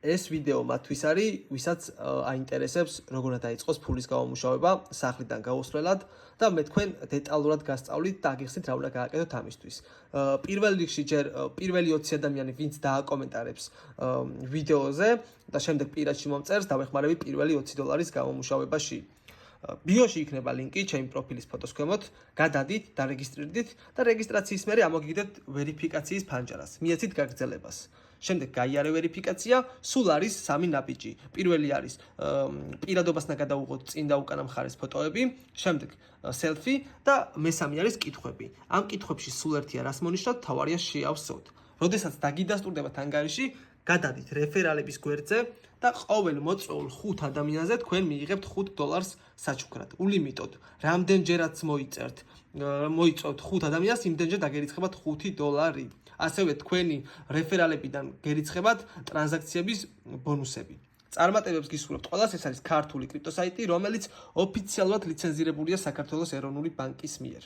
ეს ვიდეო მათთვის არის, ვისაც აინტერესებს როგორ დაიწყოს ფულის გამომუშავება სახლიდან გაუსვლელად და მე თქვენ დეტალურად გასწავლით და აგიხსნით რა უნდა გააკეთოთ ამისთვის. პირველ რიგში ჯერ პირველი 20 ადამიანი, ვინც დააკომენტარებს ვიდეოზე და შემდეგ პირადში მომწერს, დავეხმარები პირველი $20 გამომუშავებაში. ბიოში იქნება ლინკი ჩემი პროფილის ფოტოს ქვემოთ, გადადით, დარეგისტრირდით და რეგისტრაციის მერე ამოგიგდეთ ვერიფიკაციის ფანჯარას. მიეცით გაგრძელებას. შემდეგ გაიარე ვერიფიკაცია, სულ არის 3 ნაბიჯი. პირველი არის პირადობას უნდა გადაუღოთ წინ და უკანა მხარეს ფოტოები, შემდეგ სელფი და მესამე არის კითხვები. ამ კითხვებში სულ ერთია რას მონიშნავთ, თავარია შეავსოთ. როდესაც დაგიდასტურდებათ ანგარიში, გადადით რეფერალების გვერდზე და ყოველ მოწვეულ 5 ადამიანზე თქვენ მიიღებთ $5 საჩუქრად. ულიმიტოდ, რამდენჯერაც მოიწევთ 5 ადამიანს, იმდენჯერ დაგერიცხებათ $5. ასევე თქვენი რეფერალებიდან გერიცხებათ ტრანზაქციების ბონუსები. წარმატებებს გისურვებთ ყველას, ეს არის ქართული კრიპტო საიტი, რომელიც ოფიციალურად ლიცენზირებულია საქართველოს ეროვნული ბანკის მიერ.